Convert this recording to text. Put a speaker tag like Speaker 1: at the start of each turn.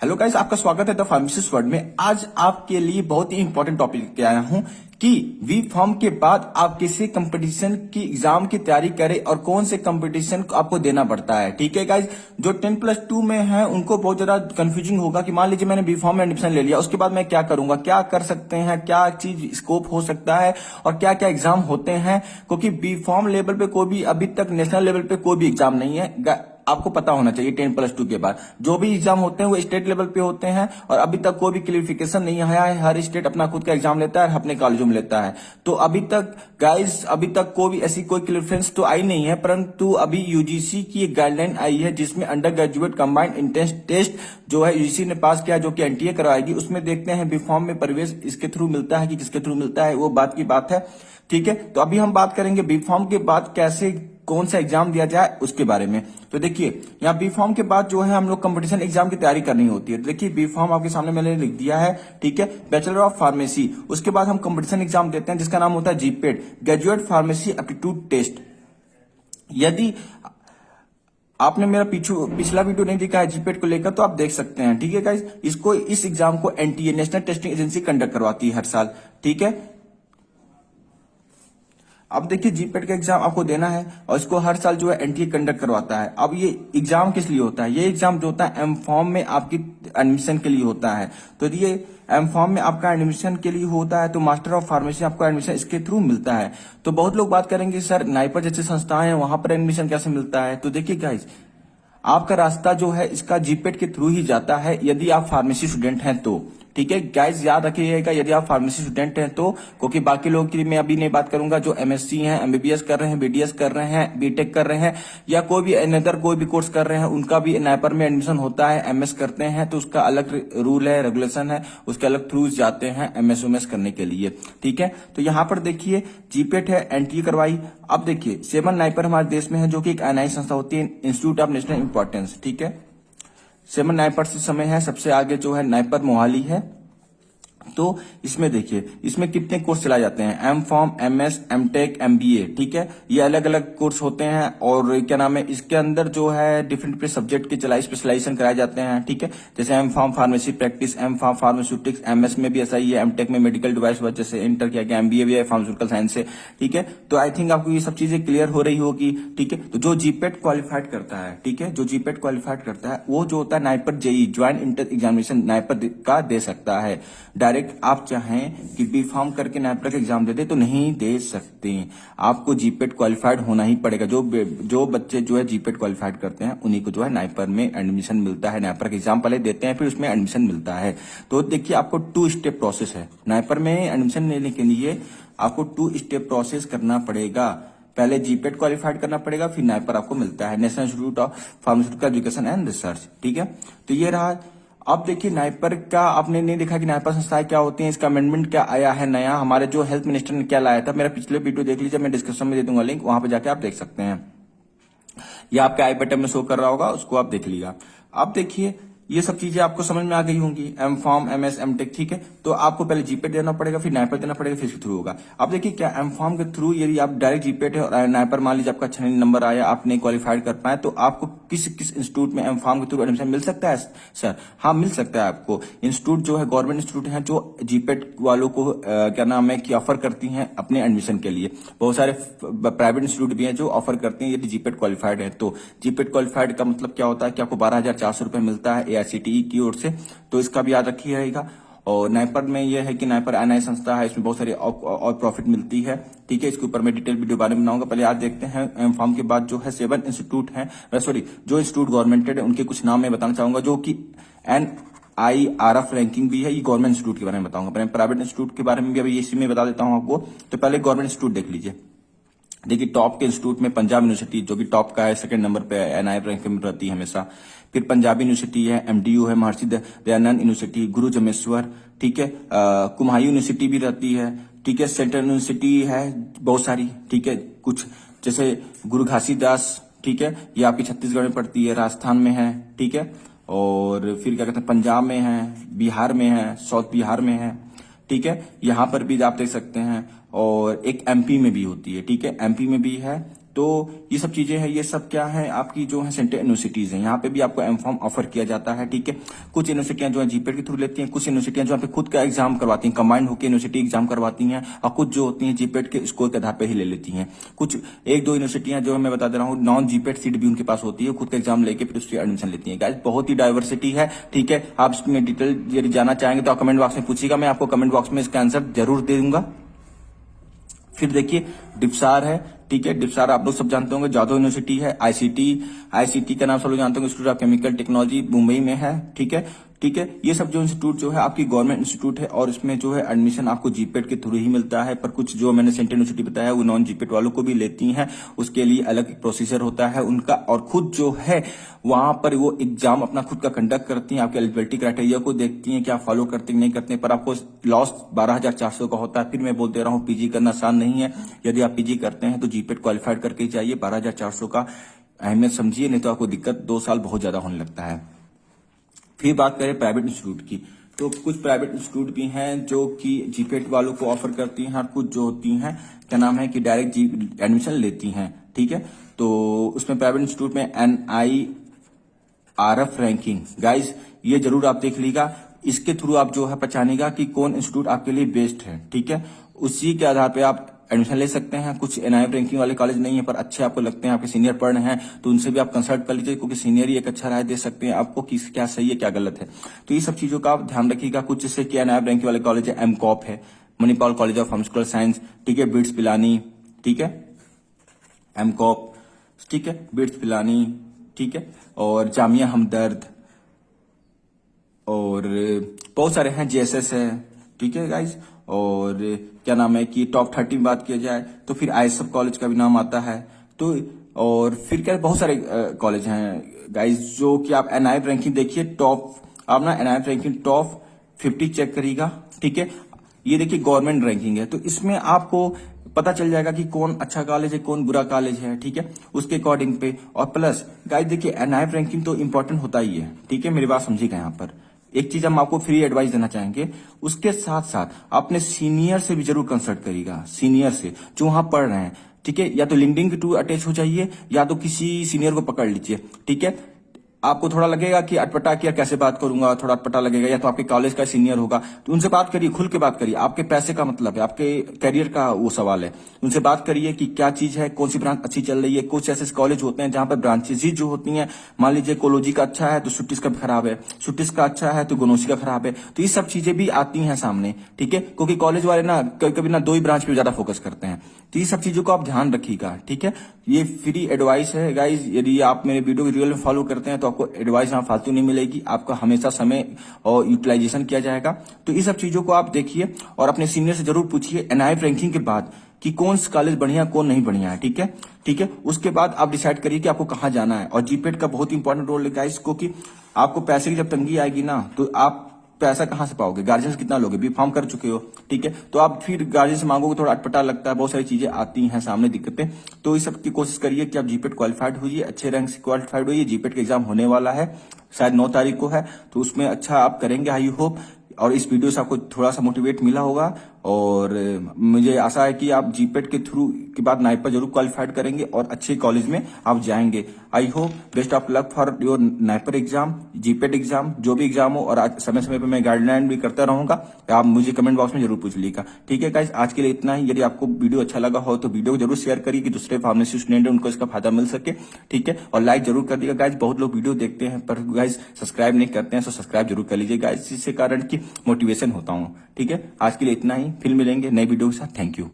Speaker 1: Hello guys, आपका स्वागत है द फार्मेसिस्ट वर्ल्ड में। आज आपके लिए बहुत ही इंपॉर्टेंट टॉपिक लेके आया हूं कि वी फॉर्म के बाद आप किसी कंपटीशन की एग्जाम की तैयारी करें और कौन से कंपटीशन को आपको देना पड़ता है। ठीक है गाइस, जो 10+2 में है उनको बहुत ज्यादा कंफ्यूजिंग होगा कि मान लीजिए मैंने बी फॉर्म में एडमिशन ले लिया, उसके बाद मैं क्या करूंगा, क्या कर सकते हैं, क्या चीज स्कोप हो सकता है और क्या क्या एग्जाम होते हैं। क्योंकि बी फॉर्म लेवल पे कोई भी अभी तक नेशनल लेवल पे कोई भी एग्जाम नहीं है। आपको पता होना चाहिए 10+2 के बाद जो भी एग्जाम होते हैं वो स्टेट लेवल पे होते हैं और अभी तक कोई भी क्लियरिफिकेशन नहीं आया है। हर स्टेट अपना खुद का एग्जाम लेता है, अपने कॉलेजों में लेता है। तो अभी तक गाइस, अभी तक कोई भी ऐसी कोई क्लियरेंस तो आई नहीं है, परंतु अभी यूजीसी की एक गाइडलाइन आई है जिसमें under graduate combined entrance test जो है यूजीसी ने पास किया, जो कि एनटीए करवाएगी। उसमें देखते हैं बी फॉर्म में प्रवेश इसके थ्रू मिलता है कि किसके थ्रू मिलता है, वो बात की बात है। ठीक है, तो अभी हम बात करेंगे बी फॉर्म के बाद कैसे कौन सा एग्जाम दिया जाए उसके बारे में। तो देखिए, यहाँ बी फॉर्म के बाद जो है हम लोग कंपटीशन एग्जाम की तैयारी करनी होती है। तो देखिए, बी फॉर्म आपके सामने मैंने लिख दिया है। ठीक है, बैचलर ऑफ फार्मेसी, उसके बाद हम कंपटीशन एग्जाम देते हैं जिसका नाम होता है GPAT, graduate pharmacy aptitude test. यदि आपने मेरा पिछला वीडियो नहीं देखा है जीपेट को लेकर तो आप देख सकते हैं। ठीक है गाइस, इस एग्जाम को NTA national testing agency conduct करवाती है हर साल। ठीक है, अब देखिए जीपेट का एग्जाम आपको देना है और इसको हर साल जो है एनटीए कंडक्ट करवाता है। अब ये एग्जाम किस लिए होता है? ये एग्जाम जो होता है एम फॉर्म में आपकी एडमिशन के लिए होता है। तो ये एम फॉर्म में आपका एडमिशन के लिए होता है, तो मास्टर ऑफ फार्मेसी आपको एडमिशन इसके थ्रू मिलता है। तो बहुत लोग बात करेंगे सर नाइपर जैसी संस्थाएं हैं वहां पर एडमिशन कैसे मिलता है। तो देखिए गाइस, आपका रास्ता जो है इसका जीपेट के थ्रू ही जाता है यदि आप फार्मेसी स्टूडेंट हैं तो। ठीक है गाइस, याद रखिएगा यदि आप फार्मेसी स्टूडेंट हैं तो, क्योंकि बाकी लोगों की मैं अभी नहीं बात करूंगा जो एमएससी हैं, एमबीबीएस कर रहे हैं, बीडीएस कर रहे हैं, बीटेक कर रहे हैं या कोई भी अनदर कोई भी कोर्स कर रहे हैं, उनका भी नाइपर में एडमिशन होता है। एमएस करते हैं तो उसका अलग रूल है, रेगुलेशन है, उसके अलग थ्रू जाते हैं एमएस उमएस करने के लिए। ठीक है, तो यहाँ पर देखिए जीपेट है, एनटीए करवाई। अब देखिए 7 नाइपर हमारे देश में है जो कि एक एनआई संस्था होती है, इंस्टीट्यूट ऑफ नेशनल इंपॉर्टेंस। ठीक है, 7 नाइपर से समय है, सबसे आगे जो है नाइपर मोहाली है। तो इसमें देखिए, इसमें कितने कोर्स चलाए जाते हैं, M pharm, MS, MTech, MBA. ठीक है, ये अलग अलग कोर्स होते हैं और क्या नाम है, इसके अंदर जो है डिफरेंट सब्जेक्ट के चलाई स्पेशलाइजेशन कराए जाते हैं। ठीक है, जैसे M pharm pharmacy practice, M pharm pharmaceutics, MS में भी ऐसा ही है, एमटेक में मेडिकल डिवाइस जैसे इंटर किया गया, एमबीए भी है फार्मास्यूटिकल साइंस से। ठीक है, तो आई थिंक आपको ये सब चीजें क्लियर हो रही होगी। ठीक है, तो जो जीपेट क्वालिफाइड करता है, ठीक है, जो जीपेट क्वालिफाइड करता है वो जो होता है NIPER JEE joint inter examination NIPER का दे सकता है। डायरेक्ट आप चाहें कि बी फार्म करके नाइपर का एग्जाम दे दे तो नहीं दे सकते, आपको जीपेट क्वालिफाइड होना ही पड़ेगा। जो बच्चे जो है जीपेट क्वालिफाइड करते हैं उन्हीं को जो है नाइपर में एडमिशन मिलता है। नाइपर का एग्जाम पहले देते हैं फिर उसमें एडमिशन मिलता है। तो देखिए, आपको 2 स्टेप प्रोसेस है नाइपर में एडमिशन लेने के लिए, आपको 2 स्टेप प्रोसेस करना पड़ेगा। पहले जीपेट क्वालिफाइड करना पड़ेगा, फिर नाइपर आपको मिलता है, national institute of pharmaceutical education and research. ठीक है, तो ये रहा। अब देखिए नाइपर का आपने नहीं देखा कि नाइपर संस्थाएं क्या होती हैं, इसका अमेंडमेंट क्या आया है नया, हमारे जो हेल्थ मिनिस्टर ने क्या लाया था। मेरा पिछले वीडियो देख लीजिए, मैं डिस्क्रिप्शन में दे दूंगा लिंक, वहां पे जाके आप देख सकते हैं, या आपके आई बटन में शो कर रहा होगा, उसको आप देख लीजिएगा। अब देखिए, ये सब चीजें आपको समझ में आ गई होंगी, एम फॉर्म, एमएस, एमटेक। ठीक है, तो आपको पहले जीपेट देना पड़ेगा, फिर नाइपर देना पड़ेगा, फिर इसके थ्रू होगा। अब देखिए, क्या एम फॉर्म के थ्रू यदि आप डायरेक्ट जीपेट है और नाइपर मान लीजिए आपका 6 नंबर आया, आप नहीं क्वालिफाइड कर पाए, तो आपको किस इंस्टीट्यूट में एम फॉर्म के थ्रू एडमिशन मिल सकता है सर? हाँ, मिल सकता है आपको। इंस्टीट्यूट जो है गवर्नमेंट इंस्टीट्यूट है जो जीपेट वालों को क्या नाम है कि ऑफर करती हैं अपने एडमिशन के लिए। बहुत सारे प्राइवेट इंस्टीट्यूट भी हैं जो ऑफर करती हैं यदि जीपेट क्वालिफाइड है तो। जीपेट क्वालिफाइड का मतलब क्या होता है कि आपको 12,400 रुपए मिलता है एआईसीटीई की ओर से, तो इसका भी याद रखिएगा। और नाइपर में यह है कि नाइपर एनआई संस्था है, इसमें बहुत सारी और प्रॉफिट मिलती है। ठीक है, इसके ऊपर मैं डिटेल वीडियो बारे में बनाऊंगा। पहले आज देखते हैं एम फॉर्म के बाद जो है 7 इंस्टीट्यूट हैं, सॉरी जो इंस्टीट्यूट गवर्नमेंटेड है उनके कुछ नाम मैं बताना चाहूंगा, जो कि NIRF रैंकिंग भी है। ये गवर्नमेंट इंस्टीट्यूट के बारे में बताऊंगा, पहले प्राइवेट इंस्टीट्यूट के बारे में भी अभी इसी में बता देता हूं आपको। तो पहले गवर्नमेंट इंस्टीट्यूट देख लीजिए। देखिए, टॉप के इंस्टीट्यूट में पंजाब यूनिवर्सिटी जो कि टॉप का है, 2nd नंबर पे NIRF रैंक में रहती है हमेशा। फिर पंजाबी यूनिवर्सिटी है, MDU है, महर्षि दयानंद यूनिवर्सिटी, गुरु जमेश्वर। ठीक है, कुम्हाई यूनिवर्सिटी भी रहती है। ठीक है, सेंट्रल यूनिवर्सिटी है बहुत सारी। ठीक है, कुछ जैसे गुरु घासीदास। ठीक है, ये आपकी छत्तीसगढ़ में पड़ती है, राजस्थान में है। ठीक है, और फिर क्या कहते हैं, पंजाब में है, बिहार में है, साउथ बिहार में है। ठीक है, यहाँ पर भी आप देख सकते हैं, और एक एमपी में भी होती है। ठीक है, एमपी में भी है, तो ये सब चीजें हैं, ये सब क्या है आपकी जो है सेंट्रल यूनिवर्सिटीज है, यहाँ पे भी आपको एमफॉर्म ऑफर किया जाता है। ठीक है, कुछ यूनिवर्सिटियां जो है जीपेट के थ्रू लेती हैं, कुछ यूनिवर्सिटियां जो है खुद का एग्जाम करवाती हैं, कंबाइंड होकर यूनिवर्सिटी एग्जाम करवाती हैं, और कुछ जो होती हैं जीपेट के स्कोर के आधार पर ही ले लेती हैं। कुछ एक दो यूनिवर्सिटियां जो है मैं बता दे रहा हूँ नॉन जीपेट सीट भी उनके पास होती है, खुद का एग्जाम लेके फिर उसकी एडमिशन लेती है। गाइस बहुत ही डाइवर्सिटी है। ठीक है, आप इसमें डिटेल यदि जाना चाहेंगे तो आप कमेंट बॉक्स में पूछिएगा, मैं आपको कमेंट बॉक्स में इसका आंसर जरूर दे दूंगा। फिर देखिए डिप्सार है। ठीक है, डिप्सार आप लोग सब जानते होंगे, जादव यूनिवर्सिटी है। आईसीटी का नाम सब लोग जानते होंगे, institute of chemical technology Mumbai में है। ठीक है, ठीक है, ये सब जो इंस्टीट्यूट जो है आपकी गवर्नमेंट इंस्टीट्यूट है, और इसमें जो है एडमिशन आपको जीपेट के थ्रू ही मिलता है। पर कुछ जो मैंने सेंट्रल यूनिवर्सिटी बताया वो नॉन जीपेट वालों को भी लेती हैं, उसके लिए अलग प्रोसीजर होता है उनका, और खुद जो है वहां पर वो एग्जाम अपना खुद का कंडक्ट करती हैं, आपके एलिजिबिलिटी क्राइटेरिया को देखती हैं, क्या फॉलो करते हैं नहीं करते हैं। पर आपको लॉस 12,400 का होता है। फिर मैं बोल दे रहा हूँ पीजी करना आसान नहीं है, यदि आप पीजी करते हैं तो जीपेट क्वालिफाइड करके ही चाहिए। 12,400 का अहमियत समझिए, नहीं तो आपको दिक्कत 2 साल बहुत ज्यादा होने लगता है। फिर बात करें प्राइवेट इंस्टीट्यूट की, तो कुछ प्राइवेट इंस्टीट्यूट भी हैं जो कि जीपेट वालों को ऑफर करती हैं, और कुछ जो होती हैं क्या नाम है कि डायरेक्ट एडमिशन लेती हैं। ठीक है, तो उसमें प्राइवेट इंस्टीट्यूट में NIRF रैंकिंग, गाइस ये जरूर आप देख लीजिएगा, इसके थ्रू आप जो है पहचानेगा कि कौन इंस्टीट्यूट आपके लिए बेस्ट है। ठीक है, उसी के आधार पे आप एडमिशन ले सकते हैं। कुछ NIRF रैंकिंग वाले कॉलेज नहीं है पर अच्छे आपको लगते हैं, आपके सीनियर पढ़ रहे हैं, तो उनसे भी आप कंसल्ट कर लीजिए, क्योंकि सीनियर ही एक अच्छा राय दे सकते हैं आपको कि क्या सही है क्या गलत है। तो ये सब चीजों का आप ध्यान रखिएगा। कुछ जैसे कि NIRF रैंकिंग वाले कॉलेज है, MCOP है, Manipal college of pharmaceutical science, ठीक है, बिट्स पिलानी, ठीक है, MCOP, ठीक है, बिट्स पिलानी, ठीक है, और जामिया हमदर्द, और बहुत सारे हैं, JSS है। ठीक है गाइज, और क्या नाम है कि टॉप 30 में बात किया जाए तो फिर ISF कॉलेज का भी नाम आता है। तो और फिर क्या बहुत सारे कॉलेज हैं गाइज, जो कि आप NIRF रैंकिंग देखिए, टॉप आप ना NIRF रैंकिंग टॉप 50 चेक करिएगा। ठीक है, ये देखिए गवर्नमेंट रैंकिंग है, तो इसमें आपको पता चल जाएगा कि कौन अच्छा कॉलेज है कौन बुरा कॉलेज है। ठीक है, उसके अकॉर्डिंग पे। और प्लस गाइज देखिए NIRF रैंकिंग तो इंपॉर्टेंट होता ही है। ठीक है, मेरी बात समझिएगा। यहाँ पर एक चीज हम आपको फ्री एडवाइस देना चाहेंगे, उसके साथ साथ अपने सीनियर से भी जरूर कंसल्ट करिएगा, सीनियर से जो वहां पढ़ रहे हैं। ठीक है, या तो लिंक्डइन के थ्रू अटैच हो जाइए, या तो किसी सीनियर को पकड़ लीजिए। ठीक है, आपको थोड़ा लगेगा कि अटपटा कि यार कैसे बात करूंगा, थोड़ा अटपटा लगेगा, या तो आपके कॉलेज का सीनियर होगा, तो उनसे बात करिए, खुल के बात करिए। आपके पैसे का मतलब है, आपके करियर का वो सवाल है। उनसे बात करिए कि क्या चीज है, कौन सी ब्रांच अच्छी चल रही है। कुछ ऐसे कॉलेज होते हैं जहां पर ब्रांचेज ही जो होती हैं, मान लीजिए कोलोजी का अच्छा है तो सुट्टिस का खराब है, सुट्टिस का अच्छा है तो गोनोसी का खराब है। तो ये सब चीजें भी आती हैं सामने। ठीक है, क्योंकि कॉलेज वाले ना कभी कभी ना 2 ही ब्रांच पे ज्यादा फोकस करते हैं, तो ये सब चीजों को आप ध्यान रखिएगा। ठीक है, ये फ्री एडवाइस है गाइज, यदि आप मेरे वीडियो को रियल में फॉलो करते हैं तो आपको एडवाइस यहाँ फालतू नहीं मिलेगी, आपका हमेशा समय और यूटिलाइजेशन किया जाएगा। तो ये सब चीजों को आप देखिए और अपने सीनियर से जरूर पूछिए NIRF रैंकिंग के बाद कि कौन सा कॉलेज बढ़िया कौन नहीं बढ़िया है। ठीक है, ठीक है, उसके बाद आप डिसाइड करिए कि आपको कहाँ जाना है। और जीपेट का बहुत इंपॉर्टेंट रोल है गाइस, क्योंकि आपको पैसे की जब तंगी आएगी ना, तो आप पैसा कहाँ से पाओगे, गार्जियन से कितना लोगे, B.Pharm कर चुके हो। ठीक है, तो आप फिर गार्जियन से मांगोगे, थोड़ा अटपटा लगता है, बहुत सारी चीजें आती हैं सामने दिक्कतें। तो इस सब की कोशिश करिए कि आप जीपेट क्वालिफाइड होइए, अच्छे रैंक से क्वालिफाइड होइए। जीपेट का एग्जाम होने वाला है, शायद 9 तारीख को है, तो उसमें अच्छा आप करेंगे आई होप। और इस वीडियो से आपको थोड़ा सा मोटिवेट मिला होगा, और मुझे आशा है कि आप जीपेट के थ्रू के बाद नाइपर जरूर क्वालिफाइड करेंगे और अच्छे कॉलेज में आप जाएंगे। I hope, best of luck for your NIPER exam, GPAT exam, जो भी एग्जाम हो। और समय समय पर मैं गाइडलाइन भी करता रहूंगा, आप मुझे कमेंट बॉक्स में जरूर पूछ लीजिएगा। ठीक है गाइस, आज के लिए इतना ही। यदि आपको वीडियो अच्छा लगा हो तो वीडियो को जरूर शेयर करिए कि दूसरे फार्मेसी स्टूडेंट है उनको इसका फायदा मिल सके। ठीक है, और लाइक जरूर कर दीजिएगा गाइस। बहुत लोग वीडियो देखते हैं पर गाइस सब्सक्राइब नहीं करते हैं, तो सब्सक्राइब जरूर कर लीजिए गाइस, जिससे कारण की मोटिवेशन होता हूँ। ठीक है, आज के लिए इतना ही, फिर मिलेंगे नई वीडियो के साथ। Thank you.